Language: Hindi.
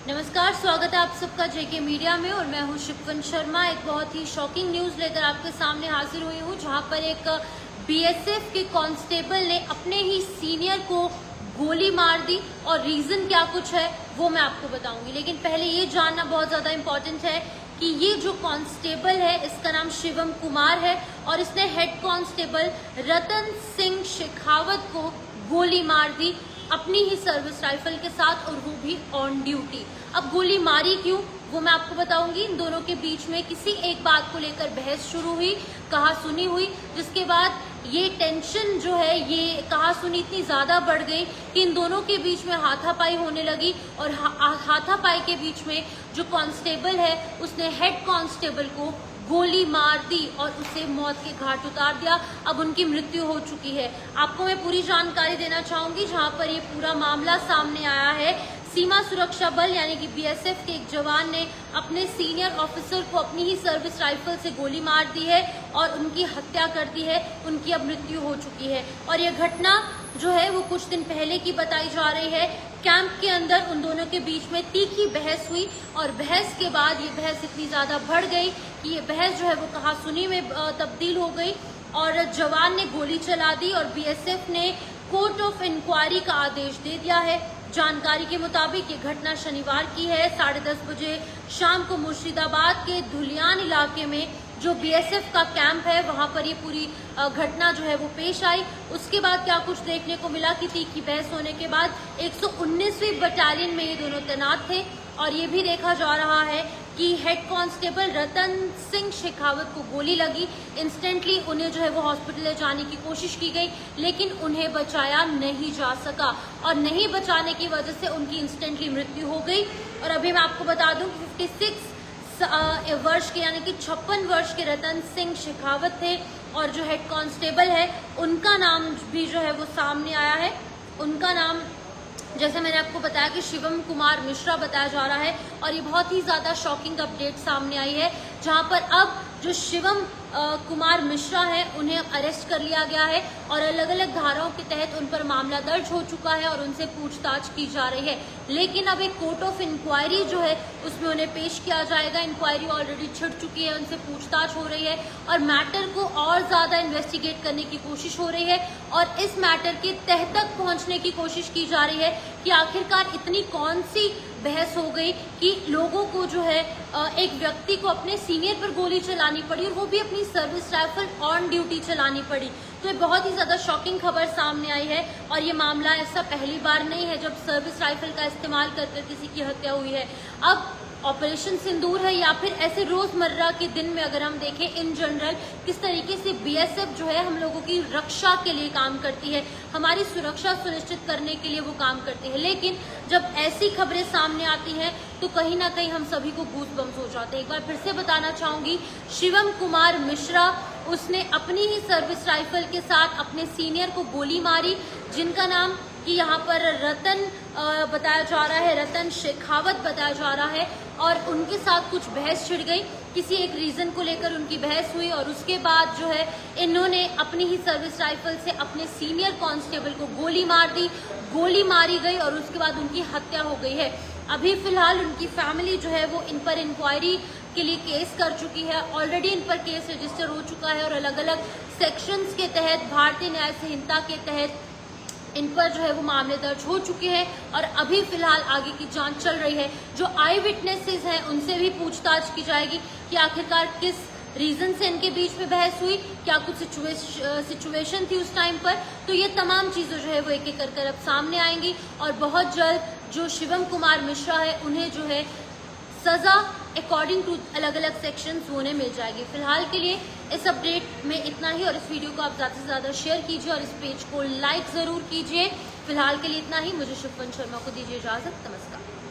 नमस्कार, स्वागत है आप सबका जेके मीडिया में और मैं हूं शिववन शर्मा। एक बहुत ही शॉकिंग न्यूज लेकर आपके सामने हाजिर हुई हूं, जहां पर एक बीएसएफ के कांस्टेबल ने अपने ही सीनियर को गोली मार दी और रीजन क्या कुछ है वो मैं आपको बताऊंगी। लेकिन पहले ये जानना बहुत ज्यादा इम्पोर्टेंट है कि ये जो कांस्टेबल है इसका नाम शिवम कुमार है और इसने हेड कांस्टेबल रतन सिंह शेखावत को गोली मार दी अपनी ही सर्विस राइफल के साथ, और वो भी ऑन ड्यूटी। अब गोली मारी क्यों वो मैं आपको बताऊंगी। इन दोनों के बीच में किसी एक बात को लेकर बहस शुरू हुई, कहा सुनी हुई, जिसके बाद ये टेंशन जो है, ये कहा सुनी इतनी ज्यादा बढ़ गई कि इन दोनों के बीच में हाथापाई होने लगी। और हाथापाई के बीच में जो कांस्टेबल है उसने हेड कांस्टेबल को गोली मार दी और उसे मौत के घाट उतार दिया। अब उनकी मृत्यु हो चुकी है। आपको मैं पूरी जानकारी देना चाहूंगी, जहां पर ये पूरा मामला सामने आया है। सीमा सुरक्षा बल यानी कि बीएसएफ के एक जवान ने अपने सीनियर ऑफिसर को अपनी ही सर्विस राइफल से गोली मार दी है और उनकी हत्या कर दी है। उनकी अब मृत्यु हो चुकी है और यह घटना जो है वो कुछ दिन पहले की बताई जा रही है। कैंप के अंदर उन दोनों के बीच में तीखी बहस हुई और बहस के बाद ये बहस इतनी ज्यादा बढ़ गई कि ये बहस जो है वो कहा सुनी में तब्दील हो गई और जवान ने गोली चला दी और बीएसएफ ने कोर्ट ऑफ इंक्वायरी का आदेश दे दिया है। जानकारी के मुताबिक ये घटना शनिवार की है। 10:30 बजे शाम को मुर्शिदाबाद के धुलियान इलाके में जो बीएसएफ का कैंप है वहां पर ये पूरी घटना जो है वो पेश आई। उसके बाद क्या कुछ देखने को मिला कि तीखी बहस होने के बाद 119वीं बटालियन में ये दोनों तैनात थे और ये भी देखा जा रहा है कि हेड कांस्टेबल रतन सिंह शेखावत को गोली लगी। इंस्टेंटली उन्हें जो है वो हॉस्पिटल ले जाने की कोशिश की गई, लेकिन उन्हें बचाया नहीं जा सका और नहीं बचाने की वजह से उनकी इंस्टेंटली मृत्यु हो गई। और अभी मैं आपको बता दूं कि 56 वर्ष के यानी कि 56 वर्ष के रतन सिंह शेखावत थे और जो हेड कांस्टेबल है उनका नाम भी जो है वो सामने आया है। उनका नाम जैसे मैंने आपको बताया कि शिवम कुमार मिश्रा बताया जा रहा है और ये बहुत ही ज्यादा शॉकिंग अपडेट सामने आई है, जहां पर अब जो शिवम कुमार मिश्रा है उन्हें अरेस्ट कर लिया गया है और अलग अलग धाराओं के तहत उन पर मामला दर्ज हो चुका है और उनसे पूछताछ की जा रही है। लेकिन अब एक कोर्ट ऑफ इंक्वायरी जो है उसमें उन्हें पेश किया जाएगा। इंक्वायरी ऑलरेडी छिड़ चुकी है, उनसे पूछताछ हो रही है और मैटर को और ज्यादा इन्वेस्टिगेट करने की कोशिश हो रही है और इस मैटर के तह तक पहुंचने की कोशिश की जा रही है कि आखिरकार इतनी कौन सी बहस हो गई कि लोगों को जो है एक व्यक्ति को अपने सीनियर पर गोली चलानी पड़ी और वो भी अपनी सर्विस राइफल ऑन ड्यूटी चलानी पड़ी। तो ये बहुत ही ज्यादा शॉकिंग खबर सामने आई है और ये मामला ऐसा पहली बार नहीं है जब सर्विस राइफल का इस्तेमाल कर किसी की हत्या हुई है। अब ऑपरेशन सिंदूर है या फिर ऐसे रोजमर्रा के दिन में अगर हम देखें इन जनरल किस तरीके से बीएसएफ जो है हम लोगों की रक्षा के लिए काम करती है, हमारी सुरक्षा सुनिश्चित करने के लिए वो काम करती है। लेकिन जब ऐसी खबरें सामने आती हैं तो कहीं ना कहीं हम सभी को गूज़बम्स हो जाते हैं। एक बार फिर से बताना चाहूंगी, शिवम कुमार मिश्रा उसने अपनी ही सर्विस राइफल के साथ अपने सीनियर को गोली मारी, जिनका नाम कि यहाँ पर रतन बताया जा रहा है, रतन शेखावत बताया जा रहा है और उनके साथ कुछ बहस छिड़ गई। किसी एक रीजन को लेकर उनकी बहस हुई और उसके बाद जो है इन्होंने अपनी ही सर्विस राइफल से अपने सीनियर कांस्टेबल को गोली मार दी। गोली मारी गई और उसके बाद उनकी हत्या हो गई है। अभी फिलहाल उनकी फैमिली जो है वो इन पर इंक्वायरी के लिए केस कर चुकी है। ऑलरेडी इन पर केस रजिस्टर हो चुका है और अलग अलग सेक्शंस के तहत, भारतीय न्याय संहिता के तहत इन पर जो है वो मामले दर्ज हो चुके हैं और अभी फिलहाल आगे की जांच चल रही है। जो आई विटनेसेस हैं उनसे भी पूछताछ की जाएगी कि आखिरकार किस रीजन से इनके बीच में बहस हुई, क्या कुछ सिचुएशन थी उस टाइम पर। तो ये तमाम चीजें जो है वो एक एक कर अब सामने आएंगी और बहुत जल्द जो शिवम कुमार मिश्रा है उन्हें जो है सजा अकॉर्डिंग टू अलग अलग सेक्शंस होने मिल जाएगी। फिलहाल के लिए इस अपडेट में इतना ही और इस वीडियो को आप ज़्यादा से ज़्यादा शेयर कीजिए और इस पेज को लाइक ज़रूर कीजिए। फिलहाल के लिए इतना ही। मुझे शिववन शर्मा को दीजिए इजाज़त। नमस्कार।